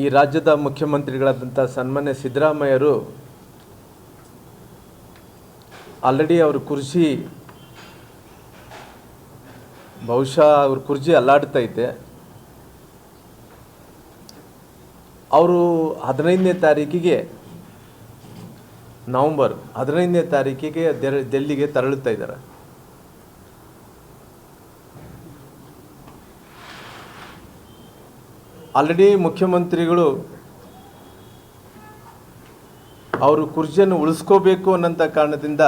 ಈ ರಾಜ್ಯದ ಮುಖ್ಯಮಂತ್ರಿಗಳಾದಂಥ ಸನ್ಮಾನ್ಯ ಸಿದ್ದರಾಮಯ್ಯರು ಆಲ್ರೆಡಿ ಅವ್ರ ಕುರ್ಚಿ ಬಹುಶಃ ಅವ್ರ ಕುರ್ಚಿ ಅಲ್ಲಾಡ್ತೈತೆ. ಅವರು 15ನೇ ತಾರೀಕಿಗೆ ನವಂಬರ್ 15ನೇ ತಾರೀಕಿಗೆ ಡೆಲ್ಲಿಗೆ ತೆರಳುತ್ತಾ ಇದ್ದಾರೆ. ಆಲ್ರೆಡಿ ಮುಖ್ಯಮಂತ್ರಿಗಳು ಅವರು ಕುರ್ಚಿಯನ್ನು ಉಳಿಸ್ಕೋಬೇಕು ಅನ್ನೋಂಥ ಕಾರಣದಿಂದ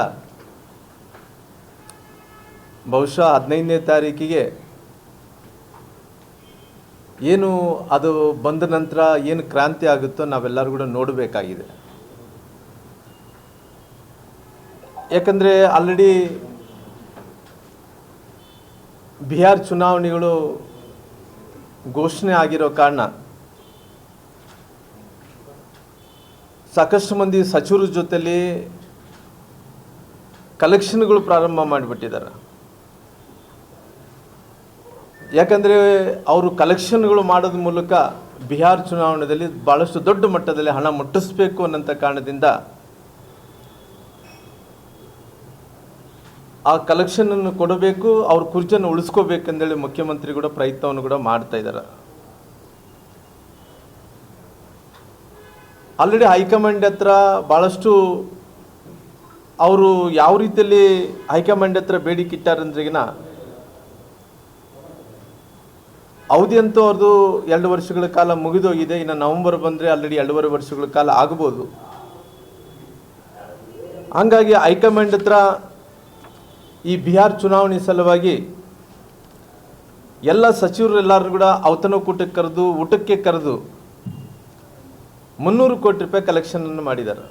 ಬಹುಶಃ 15ನೇ ತಾರೀಕಿಗೆ ಏನು ಅದು ಬಂದ ನಂತರ ಏನು ಕ್ರಾಂತಿ ಆಗುತ್ತೋ ನಾವೆಲ್ಲರೂ ಕೂಡ ನೋಡಬೇಕಾಗಿದೆ. ಯಾಕಂದರೆ ಆಲ್ರೆಡಿ ಬಿಹಾರ್ ಚುನಾವಣೆಗಳು ಘೋಷಣೆ ಆಗಿರೋ ಕಾರಣ ಸಾಕಷ್ಟು ಮಂದಿ ಸಚಿವರ ಜೊತೆಲಿ ಕಲೆಕ್ಷನ್ಗಳು ಪ್ರಾರಂಭ ಮಾಡಿಬಿಟ್ಟಿದ್ದಾರೆ. ಯಾಕಂದರೆ ಅವರು ಕಲೆಕ್ಷನ್ಗಳು ಮಾಡೋದ್ರ ಮೂಲಕ ಬಿಹಾರ್ ಚುನಾವಣೆಯಲ್ಲಿ ಭಾಳಷ್ಟು ದೊಡ್ಡ ಮಟ್ಟದಲ್ಲಿ ಹಣ ಮುಟ್ಟಿಸಬೇಕು ಅನ್ನೋಂಥ ಕಾರಣದಿಂದ ಆ ಕಲೆಕ್ಷನನ್ನು ಕೊಡಬೇಕು, ಅವ್ರ ಕುರ್ಚಿಯನ್ನು ಉಳಿಸ್ಕೋಬೇಕಂದೇಳಿ ಮುಖ್ಯಮಂತ್ರಿ ಕೂಡ ಪ್ರಯತ್ನವನ್ನು ಕೂಡ ಮಾಡ್ತಾ ಇದ್ದಾರೆ. ಆಲ್ರೆಡಿ ಹೈಕಮಾಂಡ್ ಹತ್ರ ಭಾಳಷ್ಟು ಅವರು ಯಾವ ರೀತಿಯಲ್ಲಿ ಹೈಕಮಾಂಡ್ ಹತ್ರ ಬೇಡಿಕೆ ಇಟ್ಟಾರಂದ್ರಿಗಿನ ಅವಧಿ ಅಂತೂ ಅವ್ರದ್ದು 2 ವರ್ಷಗಳ ಕಾಲ ಮುಗಿದೋಗಿದೆ. ಇನ್ನು ನವಂಬರ್ ಬಂದರೆ ಆಲ್ರೆಡಿ 2.5 ವರ್ಷಗಳ ಕಾಲ ಆಗ್ಬೋದು. ಹಂಗಾಗಿ ಹೈಕಮಾಂಡ್ ಹತ್ರ ಈ ಬಿಹಾರ್ ಚುನಾವಣೆ ಸಲುವಾಗಿ ಎಲ್ಲ ಸಚಿವರೆಲ್ಲರೂ ಕೂಡ ಔತಣಕೂಟಕ್ಕೆ ಕರೆದು ಊಟಕ್ಕೆ ಕರೆದು 300 ಕೋಟಿ ರೂಪಾಯಿ ಕಲೆಕ್ಷನನ್ನು ಮಾಡಿದ್ದಾರೆ.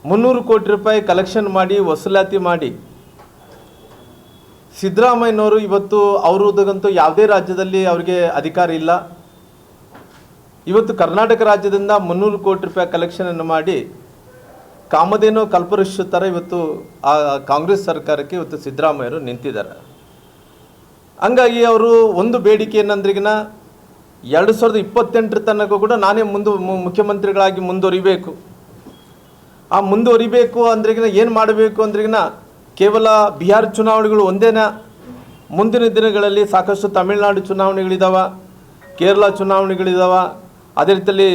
300 ಕೋಟಿ ರೂಪಾಯಿ ಕಲೆಕ್ಷನ್ ಮಾಡಿ ವಸೂಲಾತಿ ಮಾಡಿ ಸಿದ್ದರಾಮಯ್ಯನವರು ಇವತ್ತು ಅವರದಂತೂ ಯಾವುದೇ ರಾಜ್ಯದಲ್ಲಿ ಅವರಿಗೆ ಅಧಿಕಾರ ಇಲ್ಲ. ಇವತ್ತು ಕರ್ನಾಟಕ ರಾಜ್ಯದಿಂದ 300 ಕೋಟಿ ರೂಪಾಯಿ ಕಲೆಕ್ಷನನ್ನು ಮಾಡಿ ಕಾಮಧೇನು ಕಲ್ಪವೃಕ್ಷ ಥರ ಇವತ್ತು ಆ ಕಾಂಗ್ರೆಸ್ ಸರ್ಕಾರಕ್ಕೆ ಇವತ್ತು ಸಿದ್ದರಾಮಯ್ಯರು ನಿಂತಿದ್ದಾರೆ. ಹಂಗಾಗಿ ಅವರು ಒಂದು ಬೇಡಿಕೆ ಏನಂದ್ರಿಗಿನ 2028 ತನಕ ಕೂಡ ನಾನೇ ಮುಖ್ಯಮಂತ್ರಿಗಳಾಗಿ ಮುಂದುವರಿಬೇಕು. ಆ ಮುಂದುವರಿಬೇಕು ಅಂದ್ರಿಗಿನ ಏನು ಮಾಡಬೇಕು ಅಂದ್ರಿಗಿನ ಕೇವಲ ಬಿಹಾರ್ ಚುನಾವಣೆಗಳು ಒಂದೇನ, ಮುಂದಿನ ದಿನಗಳಲ್ಲಿ ಸಾಕಷ್ಟು ತಮಿಳುನಾಡು ಚುನಾವಣೆಗಳಿದ್ದಾವೆ, ಕೇರಳ ಚುನಾವಣೆಗಳಿದ್ದಾವೆ, ಅದೇ ರೀತಿಯಲ್ಲಿ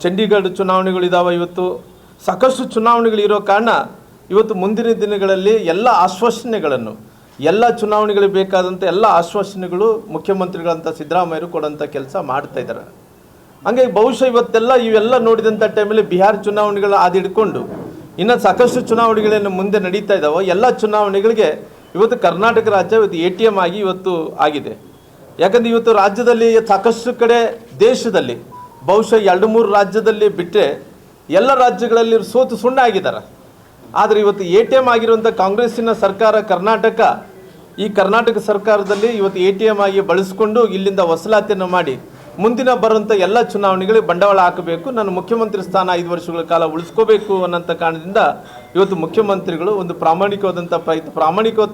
ಚಂಡೀಗಢ ಚುನಾವಣೆಗಳಿದ್ದಾವೆ. ಇವತ್ತು ಸಾಕಷ್ಟು ಚುನಾವಣೆಗಳಿರೋ ಕಾರಣ ಇವತ್ತು ಮುಂದಿನ ದಿನಗಳಲ್ಲಿ ಎಲ್ಲ ಆಶ್ವಾಸನೆಗಳನ್ನು, ಎಲ್ಲ ಚುನಾವಣೆಗಳಿಗೆ ಬೇಕಾದಂಥ ಎಲ್ಲ ಆಶ್ವಾಸನೆಗಳು ಮುಖ್ಯಮಂತ್ರಿಗಳಂತ ಸಿದ್ದರಾಮಯ್ಯರು ಕೊಡೋಂಥ ಕೆಲಸ ಮಾಡ್ತಾ ಇದ್ದಾರೆ. ಹಂಗಾಗಿ ಬಹುಶಃ ಇವೆಲ್ಲ ನೋಡಿದಂಥ ಟೈಮಲ್ಲಿ ಬಿಹಾರ್ ಚುನಾವಣೆಗಳು ಹಿಡ್ಕೊಂಡು ಇನ್ನು ಸಾಕಷ್ಟು ಚುನಾವಣೆಗಳನ್ನು ಮುಂದೆ ನಡೀತಾ ಇದ್ದಾವೆ. ಎಲ್ಲ ಚುನಾವಣೆಗಳಿಗೆ ಇವತ್ತು ಕರ್ನಾಟಕ ರಾಜ್ಯ ಇವತ್ತು ATM ಆಗಿ ಇವತ್ತು ಆಗಿದೆ. ಯಾಕಂದರೆ ಇವತ್ತು ರಾಜ್ಯದಲ್ಲಿ ಸಾಕಷ್ಟು ಕಡೆ ದೇಶದಲ್ಲಿ ಬಹುಶಃ 2-3 ರಾಜ್ಯದಲ್ಲಿ ಬಿಟ್ಟರೆ ಎಲ್ಲ ರಾಜ್ಯಗಳಲ್ಲಿ ಸೋತು ಸುಣ್ಣ ಆಗಿದ್ದಾರೆ. ಆದರೆ ಇವತ್ತು ATM ಆಗಿರುವಂಥ ಕಾಂಗ್ರೆಸ್ಸಿನ ಸರ್ಕಾರ ಈ ಕರ್ನಾಟಕ ಸರ್ಕಾರದಲ್ಲಿ ಇವತ್ತು ATM ಆಗಿ ಬಳಸಿಕೊಂಡು ಇಲ್ಲಿಂದ ವಸೂಲಾತಿಯನ್ನು ಮಾಡಿ ಮುಂದಿನ ಬರುವಂಥ ಎಲ್ಲ ಚುನಾವಣೆಗಳಿಗೆ ಬಂಡವಾಳ ಹಾಕಬೇಕು, ನಾನು ಮುಖ್ಯಮಂತ್ರಿ ಸ್ಥಾನ 5 ವರ್ಷಗಳ ಕಾಲ ಉಳಿಸ್ಕೋಬೇಕು ಅನ್ನೋಂಥ ಕಾರಣದಿಂದ ಇವತ್ತು ಮುಖ್ಯಮಂತ್ರಿಗಳು ಒಂದು ಪ್ರಾಮಾಣಿಕತೆ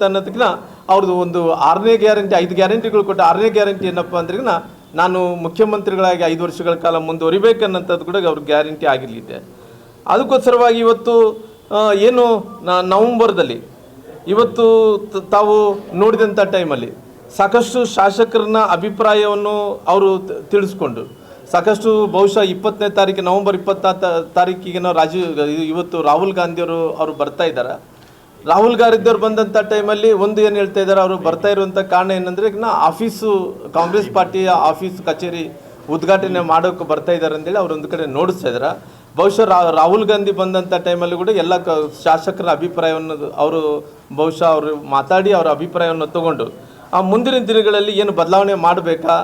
ಅನ್ನೋದಕ್ಕಿಂತ ಅವ್ರದ್ದು ಒಂದು 6ನೇ ಗ್ಯಾರಂಟಿ 5 ಗ್ಯಾರಂಟಿಗಳು ಕೊಟ್ಟು 6ನೇ ಗ್ಯಾರಂಟಿ ಏನಪ್ಪ ಅಂದ್ರಿಗಿನ ನಾನು ಮುಖ್ಯಮಂತ್ರಿಗಳಾಗಿ 5 ವರ್ಷಗಳ ಕಾಲ ಮುಂದುವರಿಬೇಕನ್ನೋಂಥದ್ದು ಕೂಡ ಅವ್ರ ಗ್ಯಾರಂಟಿ ಆಗಿರಲಿದೆ. ಅದಕ್ಕೋಸ್ಕರವಾಗಿ ಇವತ್ತು ಏನು ನವಂಬರ್ದಲ್ಲಿ ಇವತ್ತು ತಾವು ನೋಡಿದಂಥ ಟೈಮಲ್ಲಿ ಸಾಕಷ್ಟು ಶಾಸಕರನ್ನ ಅಭಿಪ್ರಾಯವನ್ನು ಅವರು ತಿಳಿಸ್ಕೊಂಡು ಸಾಕಷ್ಟು ಬಹುಶಃ 20ನೇ ತಾರೀಕು ನವಂಬರ್ 20 ತಾರೀಕಿಗೆ ಇವತ್ತು ರಾಹುಲ್ ಗಾಂಧಿಯವರು ಅವರು ಬರ್ತಾ ಇದ್ದಾರೆ. ರಾಹುಲ್ ಗಾಂಧಿಯವರು ಬಂದಂಥ ಟೈಮಲ್ಲಿ ಒಂದು ಏನು ಹೇಳ್ತಾ ಇದ್ದಾರೆ, ಅವರು ಬರ್ತಾ ಇರುವಂಥ ಕಾರಣ ಏನಂದರೆ ಕಾಂಗ್ರೆಸ್ ಪಾರ್ಟಿಯ ಆಫೀಸ್ ಕಚೇರಿ ಉದ್ಘಾಟನೆ ಮಾಡೋಕ್ಕೆ ಬರ್ತಾ ಇದ್ದಾರೆ ಅಂತೇಳಿ ಅವರು ಒಂದು ಕಡೆ ನೋಡಿಸ್ತಾ ಇದ್ದಾರೆ. ಬಹುಶಃ ರಾಹುಲ್ ಗಾಂಧಿ ಬಂದಂಥ ಟೈಮಲ್ಲಿ ಕೂಡ ಎಲ್ಲ ಶಾಸಕರ ಅಭಿಪ್ರಾಯವನ್ನು ಬಹುಶಃ ಅವರು ಮಾತಾಡಿ ಅವರ ಅಭಿಪ್ರಾಯವನ್ನು ತಗೊಂಡು ಆ ಮುಂದಿನ ದಿನಗಳಲ್ಲಿ ಏನು ಬದಲಾವಣೆ ಮಾಡಬೇಕಾ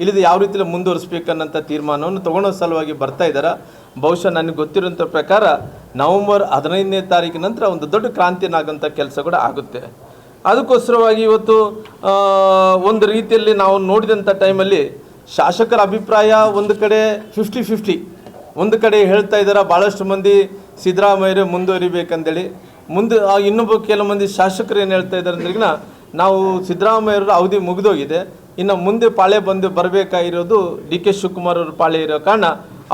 ಇಲ್ಲದೆ ಯಾವ ರೀತಿಯಲ್ಲಿ ಮುಂದುವರಿಸಬೇಕನ್ನಂಥ ತೀರ್ಮಾನವನ್ನು ತೊಗೊಳ್ಳೋ ಸಲುವಾಗಿ ಬರ್ತಾ ಇದ್ದಾರೆ. ಬಹುಶಃ ನನಗೆ ಗೊತ್ತಿರೋಂಥ ಪ್ರಕಾರ ನವಂಬರ್ 15ನೇ ತಾರೀಕಿನ ನಂತರ ಒಂದು ದೊಡ್ಡ ಕ್ರಾಂತಿನಾಗಂಥ ಕೆಲಸ ಕೂಡ ಆಗುತ್ತೆ. ಅದಕ್ಕೋಸ್ಕರವಾಗಿ ಇವತ್ತು ಒಂದು ರೀತಿಯಲ್ಲಿ ನಾವು ನೋಡಿದಂಥ ಟೈಮಲ್ಲಿ ಶಾಸಕರ ಅಭಿಪ್ರಾಯ ಒಂದು ಕಡೆ 50-50, ಒಂದು ಕಡೆ ಹೇಳ್ತಾ ಇದ್ದಾರೆ ಭಾಳಷ್ಟು ಮಂದಿ ಸಿದ್ದರಾಮಯ್ಯರೇ ಮುಂದುವರಿಬೇಕಂದೇಳಿ, ಇನ್ನೊಬ್ಬ ಕೆಲವು ಮಂದಿ ಶಾಸಕರು ಏನು ಹೇಳ್ತಾ ಇದ್ದಾರೆ ಅಂದ್ರಿಗಿನ ನಾವು ಸಿದ್ದರಾಮಯ್ಯರ ಅವಧಿ ಮುಗಿದೋಗಿದೆ, ಇನ್ನು ಮುಂದೆ ಪಾಳೆ ಬರಬೇಕಾಗಿರೋದು ಡಿ ಕೆ ಶಿವಕುಮಾರ್ ಅವರು ಪಾಳೆ ಇರೋ ಕಾರಣ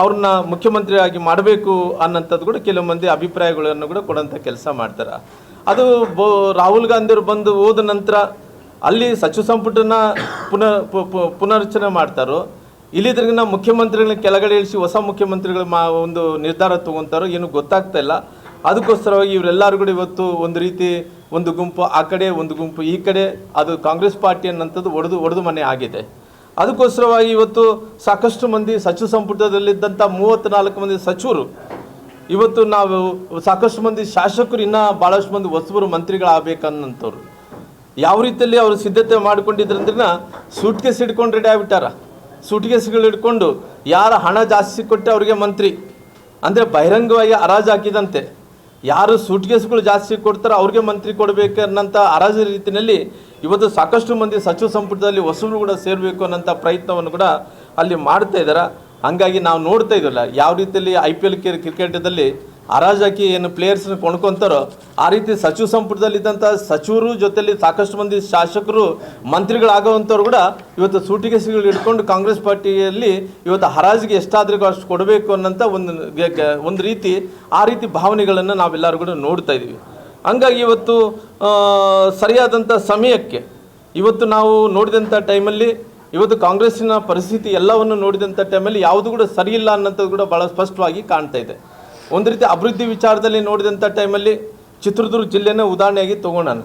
ಅವ್ರನ್ನ ಮುಖ್ಯಮಂತ್ರಿಯಾಗಿ ಮಾಡಬೇಕು ಅನ್ನೋಂಥದ್ದು ಕೂಡ ಕೆಲವು ಮಂದಿ ಅಭಿಪ್ರಾಯಗಳನ್ನು ಕೂಡ ಕೊಡೋಂಥ ಕೆಲಸ ಮಾಡ್ತಾರೆ. ಅದು ರಾಹುಲ್ ಗಾಂಧಿಯವರು ಬಂದು ಹೋದ ನಂತರ ಅಲ್ಲಿ ಸಚಿವ ಸಂಪುಟನ ಪುನರ್ರಚನೆ ಮಾಡ್ತಾರೋ, ಇಲ್ಲಿದ್ರಿಗಿನ ಮುಖ್ಯಮಂತ್ರಿಗಳನ್ನ ಕೆಳಗಡೆ ಇಳಿಸಿ ಹೊಸ ಮುಖ್ಯಮಂತ್ರಿಗಳು ಒಂದು ನಿರ್ಧಾರ ತೊಗೊತಾರೋ ಏನು ಗೊತ್ತಾಗ್ತಾ ಇಲ್ಲ. ಅದಕ್ಕೋಸ್ಕರವಾಗಿ ಇವರೆಲ್ಲರೂ ಕೂಡ ಇವತ್ತು ಒಂದು ರೀತಿ ಒಂದು ಗುಂಪು ಆ ಕಡೆ ಒಂದು ಗುಂಪು ಈ ಕಡೆ, ಅದು ಕಾಂಗ್ರೆಸ್ ಪಾರ್ಟಿ ಅನ್ನೋಂಥದ್ದು ಒಡೆದು ಮನೆ ಆಗಿದೆ. ಅದಕ್ಕೋಸ್ಕರವಾಗಿ ಇವತ್ತು ಸಾಕಷ್ಟು ಮಂದಿ ಸಚಿವ ಸಂಪುಟದಲ್ಲಿದ್ದಂಥ 34 ಮಂದಿ ಸಚಿವರು, ಇವತ್ತು ನಾವು ಸಾಕಷ್ಟು ಮಂದಿ ಶಾಸಕರು ಇನ್ನೂ ಭಾಳಷ್ಟು ಮಂದಿ ಹೊಸಬರು ಮಂತ್ರಿಗಳಾಗಬೇಕನ್ನಂಥವ್ರು ಯಾವ ರೀತಿಯಲ್ಲಿ ಅವರು ಸಿದ್ಧತೆ ಮಾಡ್ಕೊಂಡಿದ್ರಂದ್ರೆ ಸೂಟ್ಕೇಸ್ ಹಿಡ್ಕೊಂಡು ರೆಡಿ ಆಗಿಬಿಟ್ಟಾರ. ಸೂಟ್ಕೇಸ್ಗಳು ಹಿಡ್ಕೊಂಡು ಯಾರು ಹಣ ಜಾಸ್ತಿ ಕೊಟ್ಟೆ ಅವ್ರಿಗೆ ಮಂತ್ರಿ ಅಂದರೆ ಬಹಿರಂಗವಾಗಿ ಹರಾಜು ಹಾಕಿದಂತೆ, ಯಾರು ಸೂಟ್ಕೇಸ್ಗಳು ಜಾಸ್ತಿ ಕೊಡ್ತಾರೋ ಅವ್ರಿಗೆ ಮಂತ್ರಿ ಕೊಡಬೇಕನ್ನಂಥ ಹರಾಜು ರೀತಿಯಲ್ಲಿ ಇವತ್ತು ಸಾಕಷ್ಟು ಮಂದಿ ಸಚಿವ ಸಂಪುಟದಲ್ಲಿ ಹೊಸಬರು ಕೂಡ ಸೇರಬೇಕು ಅನ್ನೋಂಥ ಪ್ರಯತ್ನವನ್ನು ಕೂಡ ಅಲ್ಲಿ ಮಾಡ್ತಾ ಇದ್ದಾರೆ. ಹಾಗಾಗಿ ನಾವು ನೋಡ್ತಾ ಇದ್ವಲ್ಲ ಯಾವ ರೀತಿಯಲ್ಲಿ IPL ಕ್ರಿಕೆಟದಲ್ಲಿ ಹರಾಜು ಹಾಕಿ ಏನು ಪ್ಲೇಯರ್ಸ್ನ ಕೊಂಡ್ಕೊತಾರೋ ಆ ರೀತಿ ಸಚಿವ ಸಂಪುಟದಲ್ಲಿದ್ದಂಥ ಸಚಿವರು ಜೊತೆಯಲ್ಲಿ ಸಾಕಷ್ಟು ಮಂದಿ ಶಾಸಕರು ಮಂತ್ರಿಗಳಾಗೋವಂಥವ್ರು ಕೂಡ ಇವತ್ತು ಸೂಟಿಗೆಸ್ಗಳು ಹಿಡ್ಕೊಂಡು ಕಾಂಗ್ರೆಸ್ ಪಾರ್ಟಿಯಲ್ಲಿ ಇವತ್ತು ಹರಾಜಿಗೆ ಎಷ್ಟಾದ್ರೂ ಅಷ್ಟು ಕೊಡಬೇಕು ಅನ್ನೋಂಥ ಒಂದು ರೀತಿ ಆ ರೀತಿ ಭಾವನೆಗಳನ್ನು ನಾವೆಲ್ಲರೂ ಕೂಡ ನೋಡ್ತಾ ಇದ್ದೀವಿ. ಹಂಗಾಗಿ ಇವತ್ತು ಸರಿಯಾದಂಥ ಸಮಯಕ್ಕೆ ಇವತ್ತು ನಾವು ನೋಡಿದಂಥ ಟೈಮಲ್ಲಿ ಇವತ್ತು ಕಾಂಗ್ರೆಸ್ಸಿನ ಪರಿಸ್ಥಿತಿ ಎಲ್ಲವನ್ನು ನೋಡಿದಂಥ ಟೈಮಲ್ಲಿ ಯಾವುದು ಕೂಡ ಸರಿಯಿಲ್ಲ ಅನ್ನೋಂಥದ್ದು ಕೂಡ ಭಾಳ ಸ್ಪಷ್ಟವಾಗಿ ಕಾಣ್ತಾ ಇದೆ. ಒಂದು ರೀತಿ ಅಭಿವೃದ್ಧಿ ವಿಚಾರದಲ್ಲಿ ನೋಡಿದಂಥ ಟೈಮಲ್ಲಿ ಚಿತ್ರದುರ್ಗ ಜಿಲ್ಲೆನ ಉದಾಹರಣೆಯಾಗಿ ತೊಗೊಂಡಾನು.